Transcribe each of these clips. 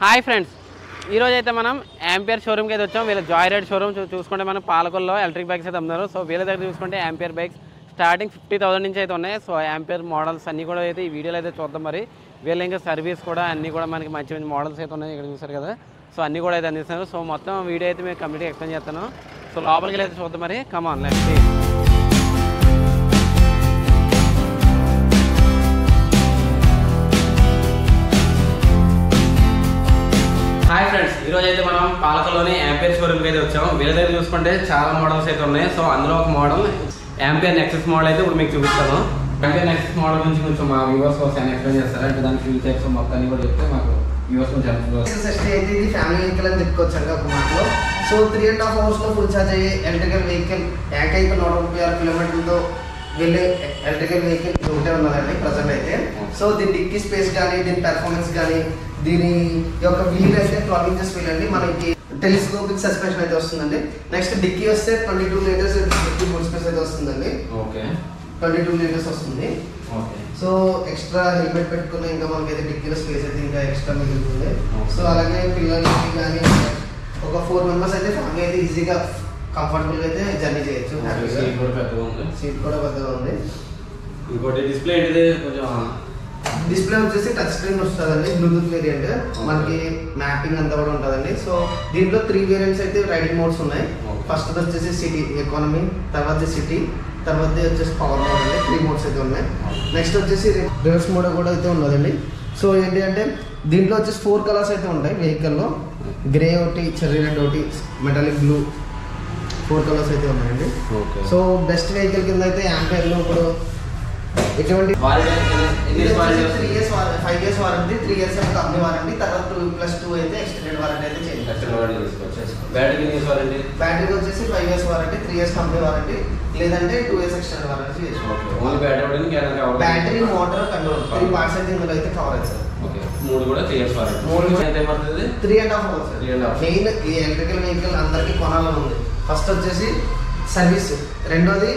Hi friends, ఈరోజు అయితే మనం యాంపియర్ షోరూమ్కి అయితే వచ్చాం. వీళ్ళ జాయ్ రైడ్ షోరూమ్ చూసుకుంటే మనం పాలకొల్లో ఎలక్ట్రిక్ బైక్స్ అయితే అమ్ముతారు. సో వీళ్ళ దగ్గర చూసుకుంటే యాంపియర్ బైక్స్ స్టార్టింగ్ 50,000 నుంచి అయితే ఉన్నాయి. సో యాంపియర్ మోడల్స్ అన్నీ కూడా అయితే ఈ వీడియోలో అయితే చూద్దాం. మరి వీళ్ళు ఇంకా సర్వీస్ కూడా అన్నీ కూడా మనకి మంచి మంచి మోడల్స్ అయితే ఉన్నాయి. ఇక్కడ చూసారు కదా, సో అన్నీ కూడా అయితే అందిస్తున్నారు. సో మొత్తం వీడియో అయితే మేము కంప్లీట్గా ఎక్స్ప్లెయిన్ చేస్తాను. సో లోపలికి అయితే చూద్దాం. మరి come on let's see. Hi friends, ఈరోజు అయితే మనం పాలకలోని యాంపియర్ షోరూమ్కి అయితే వచ్చాం. వీళ్ళ దగ్గర చూసుకుంటే చాలా మోడల్స్ అయితే ఉన్నాయి. సో అందులో ఒక మోడల్ యాంపియర్ నెక్సస్ మోడల్ అయితే ఇప్పుడు మీకు చూపిస్తాను. యాంపియర్ నెక్సస్ మోడల్ గురించి కొంచెం మా వ్యూవర్స్ కోసం ఎక్స్ప్లెయిన్ చేస్తారు. అంటే దాని ఫ్యూచర్స్ మొత్తాన్ని కూడా చెప్తే మాకు వ్యూవర్స్ కొంచెం అయితే ఇది ఫ్యామిలీ వెహికల్ అని చెప్పుకోవచ్చు అండి ఒక మాటలో. సో 3.5 hours లో ఫుల్ ఛార్జ్ అయ్యే ఎలక్ట్రికల్ వెహికల్, ఏకైక 136 కిలోమీటర్లతో వెళ్ళే ఎలక్ట్రికల్ వెహికల్ ఇది ఒకటే ఉన్నదండి ప్రజెంట్ అయితే. సో దీని డిక్కీ స్పేస్ కానీ, దీని పెర్ఫార్మెన్స్ కానీ, దీని యొక్క వీల్ అయితే 12 inches వీల్ అండి. మనకి టెలిస్కోపిక్ సస్పెన్షన్ అయితే వస్తుందండి. నెక్స్ట్ డిక్కీ వస్తే 22 liters డిక్కీ బూట్ స్పేస్ అయితే వస్తుందండి. ఓకే, 22 liters వస్తుంది. సో ఎక్స్ట్రా హెల్మెట్ పెట్టుకున్న ఇంకా మనకైతే డిక్కీలో స్పేస్ అయితే ఇంకా ఎక్స్ట్రా మిగులుతుంది. సో అలాగే పిల్లలకి కానీ ఒక 4 members అయితే ఫ్యామిలీ అయితే ఈజీగా కంఫర్టబుల్గా అయితే జర్నీ చేయొచ్చు. సీట్ కూడా పెద్దగా ఉంది. సీట్ కూడా పెద్దగా ఉంది. ఇంకోటి డిస్ప్లే ఏంటిది, కొంచెం డిస్ప్లే వచ్చేసి టచ్ స్క్రీన్ వస్తుందండి. బ్లూటూత్ వేరియంట్, మనకి మ్యాపింగ్ అంతా కూడా ఉంటుందండి. సో దీంట్లో 3 వేరియంట్స్ అయితే రైడింగ్ మోడ్స్ ఉన్నాయి. ఫస్ట్ వచ్చేసి సిటీ ఎకానమీ, తర్వాత సిటీ, తర్వాత వచ్చేసి పవర్ మోడ్ అండి. 3 మోడ్స్ అయితే ఉన్నాయి. నెక్స్ట్ వచ్చేసి రివర్స్ మోడ్ కూడా అయితే ఉన్నదండి. సో ఏంటి అంటే దీంట్లో వచ్చేసి 4 కలర్స్ అయితే ఉంటాయి వెహికల్లో. గ్రే ఒకటి, చెర్రీ రెడ్ ఒకటి, మెటాలిక్ బ్లూ, 4 కలర్స్ అయితే ఉన్నాయండి. సో బెస్ట్ వెహికల్ కింద అయితే యాంపియర్లో ఇప్పుడు ఎటువంటి 3 years 5 years warranty, 3 years company warranty, తర్వాత 2+2 అయితే ఎక్స్టెండెడ్ వారంటీ అయితే చేయాలి. బ్యాటరీ వచ్చేసి 5 years warranty, 3 years company warranty, లేదంటే 2 years ఎక్స్టెండెడ్ వారంటీ చేసుకోవచ్చు. బ్యాటరీ, మోటార్, కంట్రోల్ 3 parts అయితే ఇందులో అయితే కవర్ అవుతుంది. 3 కూడా 3 years వారంటీ. 3.5 hours. మెయిన్ ఈ ఎలక్ట్రికల్ వెహికల్ అందరికీ కొనాలని ఉంది. ఫస్ట్ వచ్చేసి సర్వీస్, రెండోది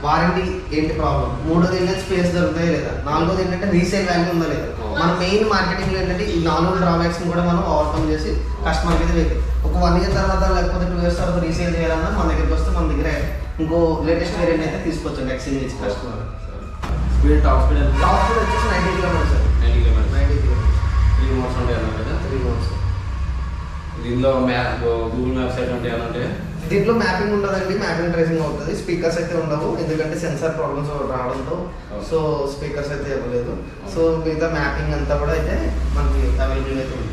వారంటీ ఏంటి ప్రాబ్లం, మూడోది ఏంటంటే స్పేస్ దొరుకుతాయి లేదా, నాలుగోది ఏంటంటే రీసేల్ వాల్యూ ఉందా లేదా. మన మెయిన్ మార్కెటింగ్ లో ఏంటంటే ఈ 4 డ్రాబ్యాక్స్ కూడా మనం ఓవర్కమ్ చేసి కస్టమర్ మీద వెహికల్ ఒక 1 year తర్వాత లేకపోతే 2 years తర్వాత రీసేల్ చేయాలన్నా మన దగ్గరికి వస్తే మన దగ్గర ఇంకో లేటెస్ట్ వేరియంట్ అయితే తీసుకోవచ్చు ఎక్స్చేంజ్ చేసి కస్టమర్. టాప్ స్పీడ్ వచ్చేసి 90 kilometers. 90 kilometers. 90 kilometers. 3 modes ఉంటాయి అన్నారు కదా. 3 modes. దీనిలో గూగుల్ మ్యాప్స్ అయితే ఉంటాయి అంటే దీంట్లో మ్యాపింగ్ ఉండదండి, మ్యాపింగ్ ట్రేసింగ్ అవుతుంది. స్పీకర్స్ అయితే ఉండవు, ఎందుకంటే సెన్సార్ ప్రాబ్లమ్స్ రావడంతో సో స్పీకర్స్ అయితే ఇవ్వలేదు. సో మిగతా మ్యాపింగ్ అంతా కూడా అయితే మనకి అవైలబుల్ అయితే ఉంది.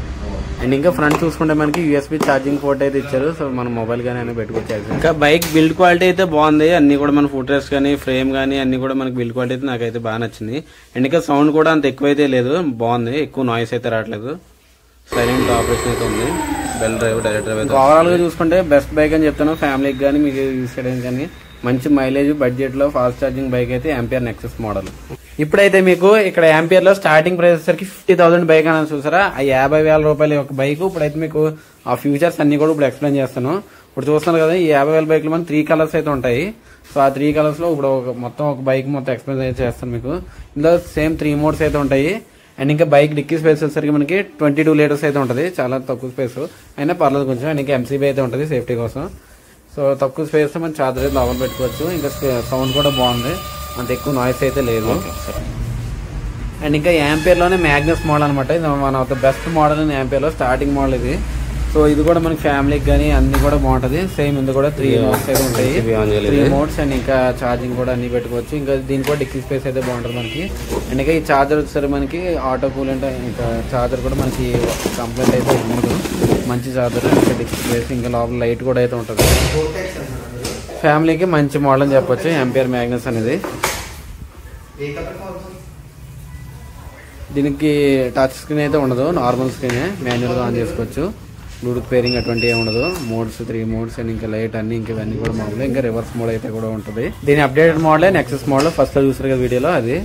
అండ్ ఇంకా ఫ్రంట్ చూసుకుంటే మనకి యూఎస్బీ ఛార్జింగ్ పోర్ట్ అయితే ఇచ్చారు. సో మనం మొబైల్ కానీ అయినా పెట్టుకోవచ్చు. ఇంకా బైక్ బిల్డ్ క్వాలిటీ అయితే బాగుంది. అన్ని కూడా మన ఫుట్ రెస్ట్ కానీ, ఫ్రేమ్ కానీ అన్ని కూడా మనకి బిల్డ్ క్వాలిటీ అయితే నాకైతే బాగా నచ్చింది. అండ్ ఇంకా సౌండ్ కూడా అంత ఎక్కువ అయితే లేదు, బాగుంది. ఎక్కువ నాయిస్ అయితే రావట్లేదు. సైలెంట్ ఆపరేషన్ అయితే ఉంది. బెల్ డ్రైవ్, డైరెక్ట్ డ్రైవ్ అయితే ఓవరాల్ గా చూసుకుంటే బెస్ట్ బైక్ అని చెప్తాను. ఫ్యామిలీకి కానీ మీకు యూజ్ చేయడానికి కానీ మంచి మైలేజ్ బడ్జెట్ లో ఫాస్ట్ ఛార్జింగ్ బైక్ అయితే యాంపియర్ నెక్సస్ మోడల్. ఇప్పుడైతే మీకు ఇక్కడ యాంపియర్ లో స్టార్టింగ్ ప్రైస్ వచ్చేసరికి 50,000 బైక్ అని చూసారా. ఆ 50,000 రూపాయల ఒక బైక్. ఇప్పుడైతే మీకు ఆ ఫ్యూచర్స్ అన్ని కూడా ఇప్పుడు ఎక్స్ప్లెయిన్ చేస్తాను. ఇప్పుడు చూస్తున్నారు కదా, ఈ 50,000 బైక్ లో మనకి 3 కలర్స్ అయితే ఉంటాయి. సో ఆ 3 కలర్స్ లో ఇప్పుడు మొత్తం ఒక బైక్ మొత్తం ఎక్స్ప్లెయిన్ అయితే చేస్తాను మీకు. ఇందులో సేమ్ 3 మోడ్స్ అయితే ఉంటాయి. అండ్ ఇంకా బైక్ డిక్కీ స్పేస్ వచ్చేసరికి మనకి 22 liters అయితే ఉంటుంది. చాలా తక్కువ స్పేస్ అయినా పర్లేదు కొంచెం. అండ్ ఇంకా ఎంసీబీ అయితే ఉంటుంది సేఫ్టీ కోసం. సో తక్కువ స్పేస్ మనం చార్జర్ అయితే లోపల పెట్టుకోవచ్చు. ఇంకా సౌండ్ కూడా బాగుంది, అంత ఎక్కువ నాయిస్ అయితే లేదు. అండ్ ఇంకా యాంపియర్ లోనే మ్యాగ్నస్ మోడల్ అనమాట. ఇది one of the best model in ampere లో, స్టార్టింగ్ మోడల్ ఇది. సో ఇది కూడా మనకి ఫ్యామిలీకి కానీ అన్ని కూడా బాగుంటది. సేమ్ ఇది కూడా 3 మోడ్స్ అయితే ఉంటాయి. 3 మోడ్స్ అండ్ ఇంకా ఛార్జింగ్ కూడా అన్ని పెట్టుకోవచ్చు. ఇంకా దీని కూడా డిక్కీ స్పేస్ అయితే బాగుంటుంది మనకి. అండ్ ఇంకా ఈ ఛార్జర్ వచ్చేసరి మనకి ఆటో కూలెంట్, ఇంకా ఛార్జర్ కూడా మనకి కంప్లైంట్ అయితే ఉండదు. మంచి ఛార్జర్. ఇంకా డిక్కీ స్పేస్, ఇంకా లోపల లైట్ కూడా అయితే ఉంటుంది. ఫ్యామిలీకి మంచి మోడల్ అని చెప్పొచ్చు యాంపియర్ మ్యాగ్నస్ అనేది. దీనికి టచ్ స్క్రీన్ అయితే ఉండదు, నార్మల్ స్క్రీనే. మాన్యువల్ గా ఆన్ చేసుకోవచ్చు. బ్లూటూత్ పేరింగ్ అటువంటి ఉండదు. మోడ్స్ 3 మోడ్స్ అండ్ ఇంకా లైట్ అన్ని ఇంకా ఇవన్నీ కూడా మామూలు. ఇంకా రివర్స్ మోడ్ అయితే కూడా ఉంటుంది. దీని అప్డేటెడ్ మోడలే నెక్సస్ మోడల్. ఫస్ట్ లో చూసారు కదా వీడియోలో అది.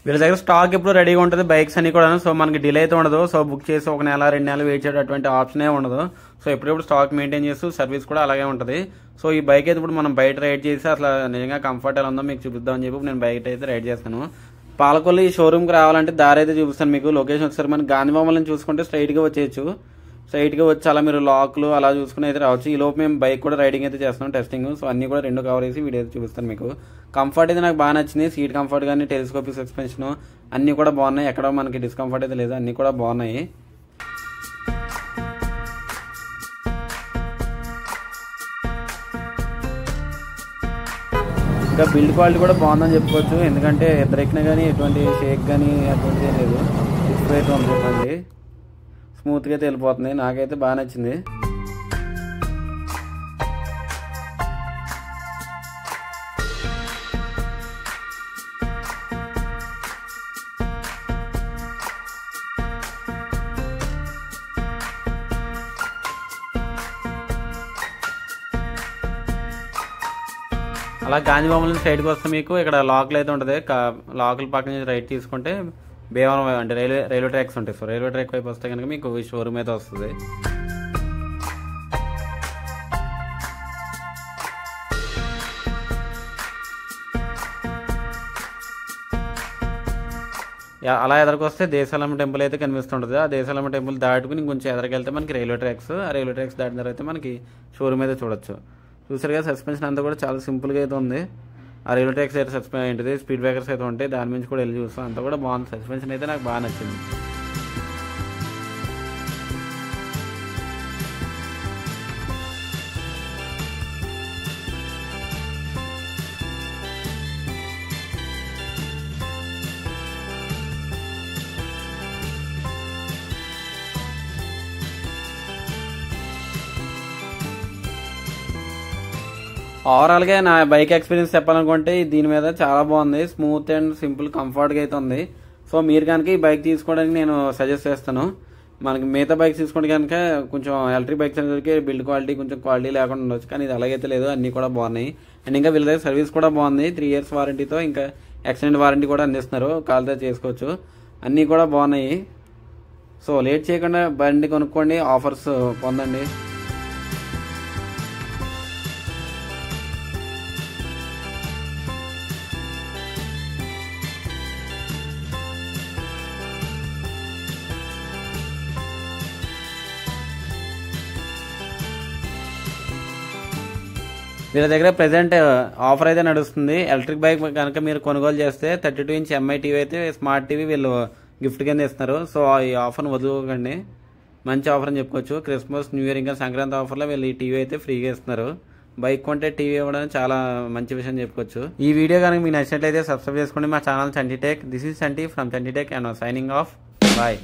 వీళ్ళ దగ్గర స్టాక్ ఎప్పుడు రెడీగా ఉంటుంది బైక్స్ అన్ని కూడా. సో మనకి డిలే అయితే ఉండదు. సో బుక్ చేసి 1 నెల 2 నెలలు వెయిట్ చేయడం ఆప్షనే ఉండదు. సో ఎప్పుడెప్పుడు స్టాక్ మెయింటైన్ చేస్తూ సర్వీస్ కూడా అలాగే ఉంటుంది. సో ఈ బైక్ అయితే ఇప్పుడు మనం బయట రైడ్ చేసి అసలు నిజంగా కంఫర్ట్ ఎలా ఉందో మీకు చూపిద్దామని చెప్పి నేను బయట అయితే రైడ్ చేస్తాను. పాలకొల్లు ఈ షోరూమ్కి రావాలంటే దారి అయితే చూపిస్తాను మీకు. లొకేషన్ ఒకసారి మన గాంధీ బొమ్మలను చూసుకుంటే స్ట్రైట్గా వచ్చేయచ్చు. స్ట్రైట్గా వచ్చి అలా మీరు లాక్లు అలా చూసుకుని అయితే రావచ్చు. ఈ లోపు మేము బైక్ కూడా రైడింగ్ అయితే చేస్తున్నాం, టెస్టింగ్. సో అన్ని కూడా 2 కవర్ చేసి వీడియో అయితే చూపిస్తాను మీకు. కంఫర్ట్ అయితే నాకు బాగా నచ్చింది. సీట్ కంఫర్ట్ కానీ టెలిస్కోపిక్ సస్పెన్షన్ అన్నీ కూడా బాగున్నాయి. ఎక్కడ మనకి డిస్కంఫర్ట్ అయితే లేదు, అన్నీ కూడా బాగున్నాయి. ఇంకా బిల్డ్ క్వాలిటీ కూడా బాగుందని చెప్పుకోవచ్చు. ఎందుకంటే ఇద్దరు ఎక్కినా కానీ ఎటువంటి షేక్ కానీ అటువంటిది లేదు. డిస్ప్లే అయితే ఉంటుంది, స్మూత్గా అయితే వెళ్ళిపోతుంది. నాకైతే బాగా నచ్చింది. అలా గాంధీ బొమ్మల నుంచి సైడ్కి వస్తే మీకు ఇక్కడ లాక్లు అయితే ఉంటుంది. లాక్ల పక్క నుంచి రైట్ తీసుకుంటే భీమవరం అంటే రైల్వే ట్రాక్స్ ఉంటాయి. సో రైల్వే ట్రాక్ వైపు వస్తే కనుక మీకు ఈ షోరూమ్ అయితే వస్తుంది. అలా ఎదరికొస్తే దేశాలమ్మ టెంపుల్ అయితే కనిపిస్తుంటుంది. ఆ దేశాలమ్మ టెంపుల్ దాటుకుని కొంచెం ఎదరికెళ్తే మనకి రైల్వే ట్రాక్స్. ఆ రైల్వే ట్రాక్స్ దాటిన తర్వాత మనకి షోరూమ్ అయితే చూడొచ్చు. చూసారుగా సస్పెన్షన్ అంతా కూడా చాలా సింపుల్గా అయితే ఉంది. ఆ రైల్వే ట్రాక్స్ అయితే ఏంటిది స్పీడ్ బ్రేకర్స్ అయితే ఉంటాయి, దాని నుంచి కూడా వెళ్ళి చూస్తాం. అంతా కూడా బాగుంది. సస్పెన్షన్ అయితే నాకు బాగా నచ్చింది. ఓవరాల్గా నా బైక్ ఎక్స్పీరియన్స్ చెప్పాలనుకుంటే దీని మీద చాలా బాగుంది. స్మూత్ అండ్ సింపుల్ కంఫర్ట్గా అయితే ఉంది. సో మీరు కనుక ఈ బైక్ తీసుకోవడానికి నేను సజెస్ట్ చేస్తాను. మనకి మిగతా బైక్స్ తీసుకుంటే కనుక కొంచెం ఎలక్ట్రిక్ బైక్స్ అనేసరికి బిల్డ్ క్వాలిటీ కొంచెం క్వాలిటీ లేకుండా ఉండొచ్చు, కానీ ఇది అలాగైతే లేదు. అన్నీ కూడా బాగున్నాయి. అండ్ ఇంకా వీళ్ళ దగ్గర సర్వీస్ కూడా బాగుంది. 3 years వారంటీతో ఇంకా ఎక్స్టెండ్ వారంటీ కూడా అందిస్తున్నారు. కాల్తో చేసుకోవచ్చు. అన్నీ కూడా బాగున్నాయి. సో లేట్ చేయకుండా బండి కొనుక్కోండి, ఆఫర్స్ పొందండి. వీళ్ళ దగ్గర ప్రెసెంట్ ఆఫర్ అయితే నడుస్తుంది. ఎలక్ట్రిక్ బైక్ కనుక మీరు కొనుగోలు చేస్తే 32 inch ఎంఐ టీవీ అయితే స్మార్ట్ టీవీ వీళ్ళు గిఫ్ట్ కింద ఇస్తున్నారు. సో ఈ ఆఫర్ని వదులుకోకండి, మంచి ఆఫర్ అని చెప్పుకోవచ్చు. క్రిస్మస్, న్యూ ఇయర్ ఇంకా సంక్రాంతి ఆఫర్లో వీళ్ళు ఈ టీవీ అయితే ఫ్రీగా ఇస్తున్నారు. బైక్ కొంటే టీవీ ఇవ్వడం చాలా మంచి విషయం చెప్పుకోవచ్చు. ఈ వీడియో కనుక మీకు నచ్చినట్లయితే సబ్స్క్రైబ్ చేసుకోండి మా channel Chanti tech. This is Chanti from Chanti tech and signing off. Bye.